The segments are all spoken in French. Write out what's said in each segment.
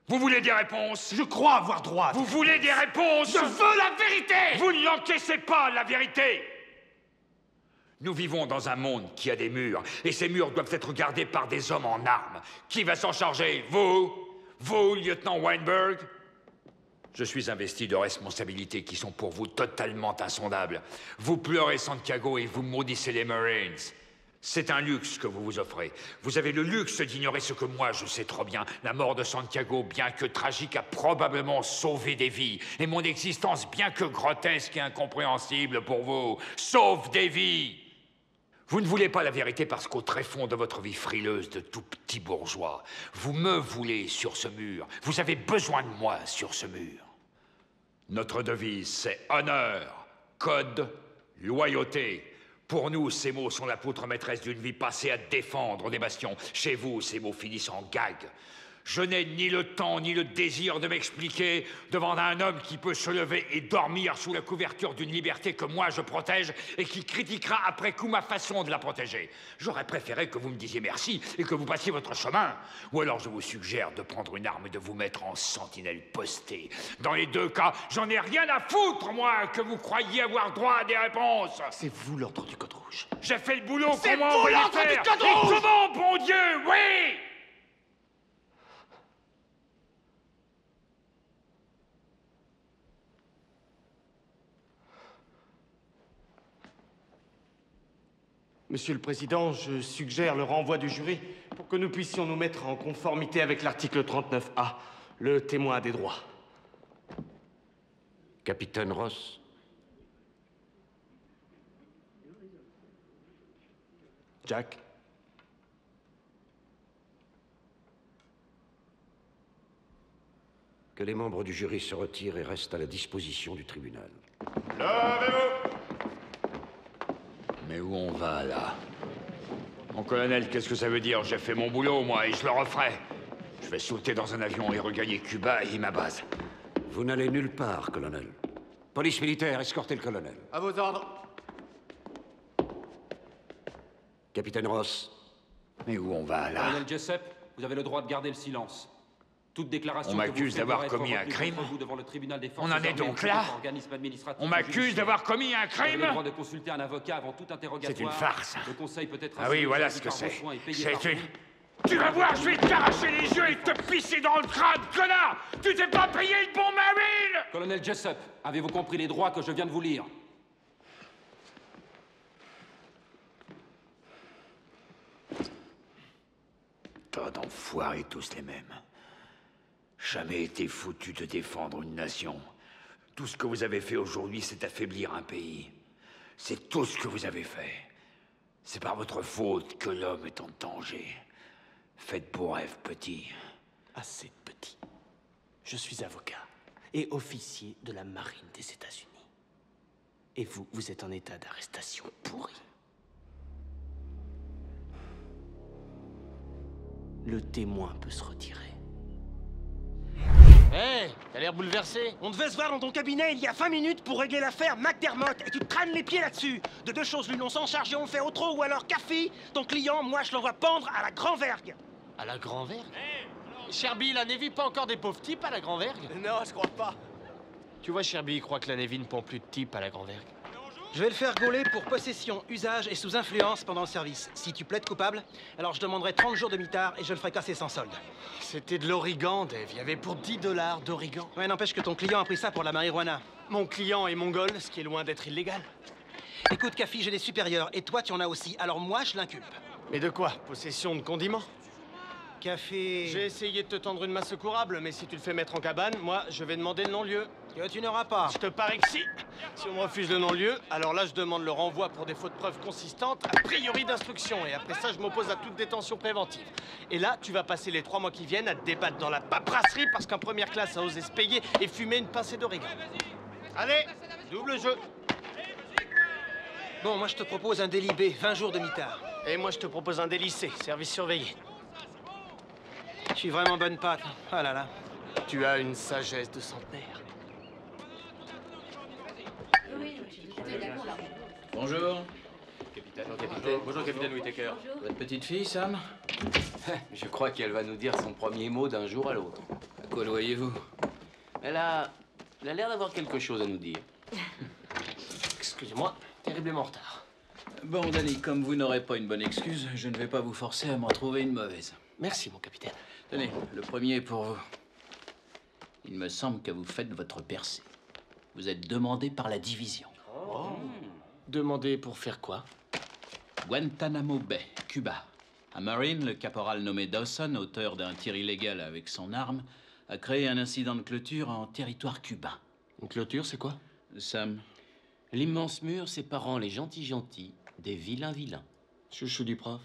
Vous voulez des réponses? Je crois avoir droit. Vous voulez des réponses? Je veux la vérité! Vous ne l'encaissez pas, la vérité! Nous vivons dans un monde qui a des murs, et ces murs doivent être gardés par des hommes en armes. Qui va s'en charger? Vous? Vous, lieutenant Weinberg? Je suis investi de responsabilités qui sont pour vous totalement insondables. Vous pleurez Santiago et vous maudissez les Marines. C'est un luxe que vous vous offrez. Vous avez le luxe d'ignorer ce que moi je sais trop bien. La mort de Santiago, bien que tragique, a probablement sauvé des vies. Et mon existence, bien que grotesque et incompréhensible pour vous, sauve des vies. Vous ne voulez pas la vérité parce qu'au tréfonds de votre vie frileuse de tout petit bourgeois, vous me voulez sur ce mur. Vous avez besoin de moi sur ce mur. Notre devise, c'est honneur, code, loyauté. Pour nous, ces mots sont la poutre maîtresse d'une vie passée à défendre des bastions. Chez vous, ces mots finissent en gag. Je n'ai ni le temps ni le désir de m'expliquer devant un homme qui peut se lever et dormir sous la couverture d'une liberté que moi je protège et qui critiquera après coup ma façon de la protéger. J'aurais préféré que vous me disiez merci et que vous passiez votre chemin. Ou alors je vous suggère de prendre une arme et de vous mettre en sentinelle postée. Dans les deux cas, j'en ai rien à foutre, moi, que vous croyiez avoir droit à des réponses. C'est vous l'ordre du code rouge. J'ai fait le boulot C'est qu'on m'a vous envoyé l'ordre du faire. code Et rouge. comment, bon Dieu, oui! Monsieur le Président, je suggère le renvoi du jury pour que nous puissions nous mettre en conformité avec l'article 39A, le témoin a des droits. Capitaine Ross. Jack. Que les membres du jury se retirent et restent à la disposition du tribunal. Levez-vous! Mais où on va, là? Mon colonel, qu'est-ce que ça veut dire? J'ai fait mon boulot, moi, et je le referai. Je vais sauter dans un avion et regagner Cuba et ma base. Vous n'allez nulle part, colonel. Police militaire, escortez le colonel. À vos ordres. Capitaine Ross. Mais où on va, là? Colonel Jessup, vous avez le droit de garder le silence. Toute déclaration On m'accuse d'avoir commis un crime. On en est donc là? On m'accuse d'avoir commis un crime? Vous avez le droit de consulter un avocat avant tout interrogatoire. C'est une farce. Le conseil peut être... Ah oui, voilà ce que c'est. C'est une... Tu vas voir, je vais t'arracher les yeux et te pisser dans le crâne, connard! Tu t'es pas payé le bon marine! Colonel Jessup, avez-vous compris les droits que je viens de vous lire? Tas d'enfoirés tous les mêmes. Jamais été foutu de défendre une nation. Tout ce que vous avez fait aujourd'hui, c'est affaiblir un pays. C'est tout ce que vous avez fait. C'est par votre faute que l'homme est en danger. Faites beau rêve, petit. Assez de petit. Je suis avocat et officier de la marine des États-Unis. Et vous, vous êtes en état d'arrestation pourri. Le témoin peut se retirer. Hé, t'as l'air bouleversé. On devait se voir dans ton cabinet il y a 20 minutes pour régler l'affaire McDermott et tu te traînes les pieds là-dessus. De deux choses l'une, on s'en charge et on fait au trop ou alors café. Ton client, moi je l'envoie pendre à la Grand-Vergue. À la Grand-Vergue? Sherby, la Navy pas encore des pauvres types à la Grand-Vergue? Non, je crois pas. Tu vois, Sherby, il croit que la Navy ne pend plus de types à la Grand-Vergue. Je vais le faire gauler pour possession, usage et sous influence pendant le service. Si tu plaides coupable, alors je demanderai 30 jours de mitard et je le ferai casser sans solde. C'était de l'origan, Dave. Il y avait pour 10 $ d'origan. Ouais, n'empêche que ton client a pris ça pour la marijuana. Mon client est mongol, ce qui est loin d'être illégal. Écoute, Kafi, j'ai des supérieurs et toi tu en as aussi, alors moi je l'inculpe. Mais de quoi? Possession de condiments? Café... J'ai essayé de te tendre une main secourable, mais si tu le fais mettre en cabane, moi, je vais demander le non-lieu. Que tu n'auras pas. Je te parie que si. Si on me refuse le non-lieu, alors là, je demande le renvoi pour défaut de preuves consistantes, a priori d'instruction. Et après ça, je m'oppose à toute détention préventive. Et là, tu vas passer les 3 mois qui viennent à te débattre dans la paperasserie parce qu'en première classe a osé se payer et fumer une pincée d'origan. Allez, double jeu. Bon, moi je te propose un délibé, 20 jours de mitard. Et moi, je te propose un délicé, service surveillé. Je suis vraiment bonne patte. Ah là là. Tu as une sagesse de centenaire. Bonjour. Capitaine. Bonjour, capitaine Whittaker. Votre petite fille, Sam? Je crois qu'elle va nous dire son premier mot d'un jour à l'autre. À quoi le voyez-vous? Elle a l'air d'avoir quelque chose à nous dire. Excusez-moi, terriblement en retard. Bon, Danny, comme vous n'aurez pas une bonne excuse, je ne vais pas vous forcer à m'en trouver une mauvaise. Merci, mon capitaine. Tenez, le premier est pour vous. Il me semble que vous faites votre percée. Vous êtes demandé par la division. Oh. Demandez pour faire quoi? Guantanamo Bay, Cuba. Un Marine, le caporal nommé Dawson, auteur d'un tir illégal avec son arme, a créé un incident de clôture en territoire cubain. Une clôture, c'est quoi? Sam, L'immense mur séparant les gentils des vilains. Chouchou du prof.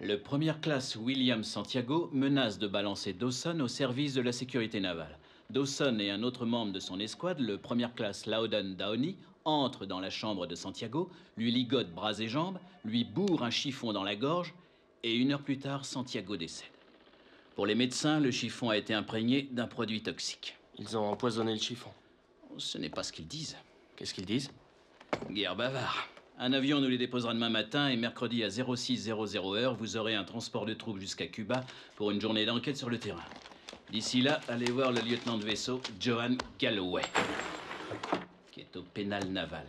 le première classe William Santiago menace de balancer Dawson au service de la sécurité navale. Dawson et un autre membre de son escouade, le première classe Loudon Downey, entrent dans la chambre de Santiago, lui ligotent bras et jambes, lui bourrent un chiffon dans la gorge, et 1 heure plus tard, Santiago décède. Pour les médecins, le chiffon a été imprégné d'un produit toxique. Ils ont empoisonné le chiffon. Ce n'est pas ce qu'ils disent. Qu'est-ce qu'ils disent? Guerre bavard. Un avion nous les déposera demain matin et mercredi à 0600 heure, vous aurez un transport de troupes jusqu'à Cuba pour une journée d'enquête sur le terrain. D'ici là, allez voir le lieutenant de vaisseau, Johan Galloway, qui est au pénal naval.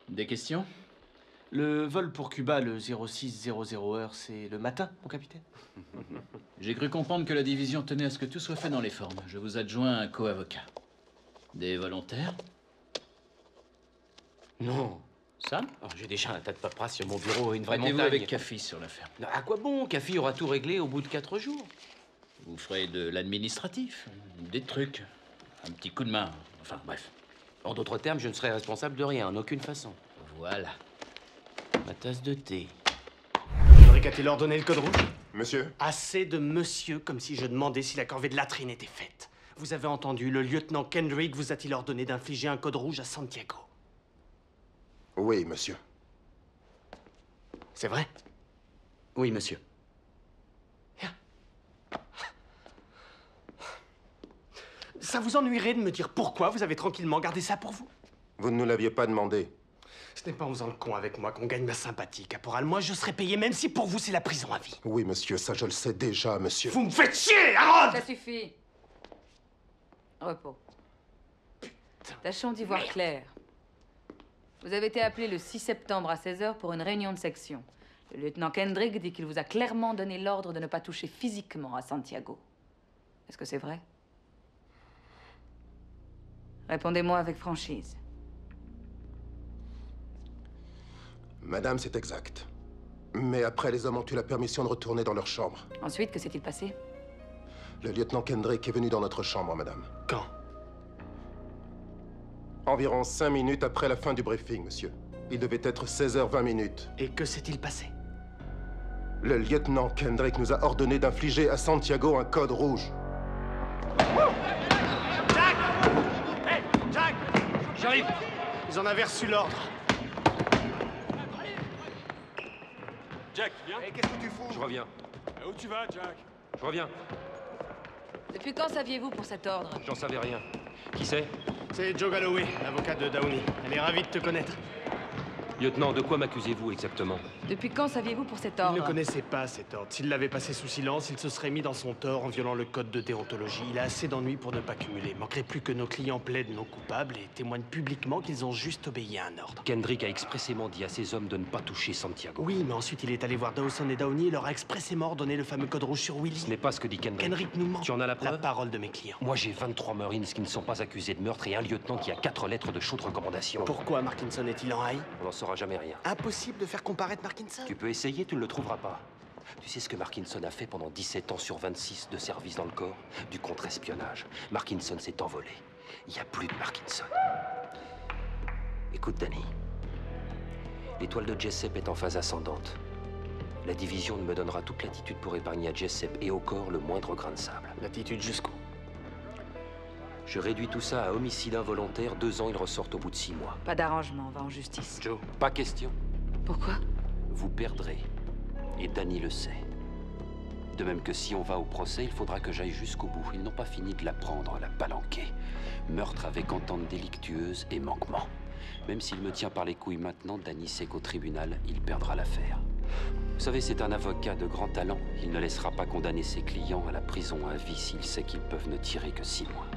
Des questions? Le vol pour Cuba, le 0600 heure, c'est le matin, mon capitaine? J'ai cru comprendre que la division tenait à ce que tout soit fait dans les formes. Je vous adjoins un co-avocat. Des volontaires? Non. Sam? Oh, j'ai déjà un tas de paperasse sur mon bureau et une vraie Mettez-vous montagne. avec Café sur l'affaire. Non, à quoi bon? Café aura tout réglé au bout de 4 jours. Vous ferez de l'administratif, des trucs, un petit coup de main, enfin bref. En d'autres termes, je ne serai responsable de rien, en aucune façon. Voilà. Ma tasse de thé. J'aurais qu'à leur donner le code rouge. Monsieur? Assez de monsieur, comme si je demandais si la corvée de latrine était faite. Vous avez entendu, le lieutenant Kendrick vous a-t-il ordonné d'infliger un code rouge à Santiago? Oui, monsieur. C'est vrai? Oui, monsieur. Ça vous ennuierait de me dire pourquoi vous avez tranquillement gardé ça pour vous? Vous ne nous l'aviez pas demandé. Ce n'est pas en faisant le con avec moi qu'on gagne ma sympathie, caporal. Moi, je serais payé même si pour vous, c'est la prison à vie. Oui, monsieur, ça je le sais déjà, monsieur. Vous me faites chier, Harold! Ça suffit. Repos. Tâchons d'y voir clair. Vous avez été appelé le 6 septembre à 16h pour une réunion de section. Le lieutenant Kendrick dit qu'il vous a clairement donné l'ordre de ne pas toucher physiquement à Santiago. Est-ce que c'est vrai? Répondez-moi avec franchise. Madame, c'est exact. Mais après, les hommes ont eu la permission de retourner dans leur chambre. Ensuite, que s'est-il passé? Le lieutenant Kendrick est venu dans notre chambre, madame. Quand? Environ 5 minutes après la fin du briefing, monsieur. Il devait être 16h20. Et que s'est-il passé? Le lieutenant Kendrick nous a ordonné d'infliger à Santiago un code rouge. Jack! Hey, Jack! J'arrive. Ils en avaient reçu l'ordre. Jack, viens. Qu'est-ce que tu fous? Je reviens. Où tu vas, Jack? Je reviens. Depuis quand saviez-vous pour cet ordre? J'en savais rien. Qui c'est? C'est Joe Galloway, l'avocat de Downey. Elle est ravie de te connaître. Lieutenant, de quoi m'accusez-vous exactement? Depuis quand saviez-vous pour cet Il ordre? ne connaissait pas cet ordre. S'il l'avait passé sous silence, il se serait mis dans son tort en violant le code de déontologie. Il a assez d'ennuis pour ne pas cumuler. Manquerait plus que nos clients plaident non coupables et témoignent publiquement qu'ils ont juste obéi à un ordre. Kendrick a expressément dit à ses hommes de ne pas toucher Santiago. Oui, mais ensuite il est allé voir Dawson et Downey et leur a expressément ordonné le fameux code rouge sur Willy. Ce n'est pas ce que dit Kendrick. Kendrick nous ment. Tu en as la preuve? parole de mes clients. Moi, j'ai 23 Marines qui ne sont pas accusés de meurtre et un lieutenant qui a 4 lettres de chaude recommandation. Pourquoi Markinson est-il en haï? On n'en saura jamais rien. Impossible de faire comparaître Markinson. Tu peux essayer, tu ne le trouveras pas. Tu sais ce que Markinson a fait pendant 17 ans sur 26 de service dans le corps? Du contre-espionnage. Markinson s'est envolé. Il n'y a plus de Markinson. Écoute, Danny. L'étoile de Jessup est en phase ascendante. La division me donnera toute l'attitude pour épargner à Jessup et au corps le moindre grain de sable. L'attitude jusqu'où? Je réduis tout ça à homicide involontaire. 2 ans, ils ressortent au bout de 6 mois. Pas d'arrangement, on va en justice. Joe, pas question. Pourquoi? Vous perdrez. Et Danny le sait. De même que si on va au procès, il faudra que j'aille jusqu'au bout. Ils n'ont pas fini de la prendre, la palanquer. Meurtre avec entente délictueuse et manquement. Même s'il me tient par les couilles maintenant, Danny sait qu'au tribunal, il perdra l'affaire. Vous savez, c'est un avocat de grand talent. Il ne laissera pas condamner ses clients à la prison à vie s'il sait qu'ils peuvent ne tirer que 6 mois.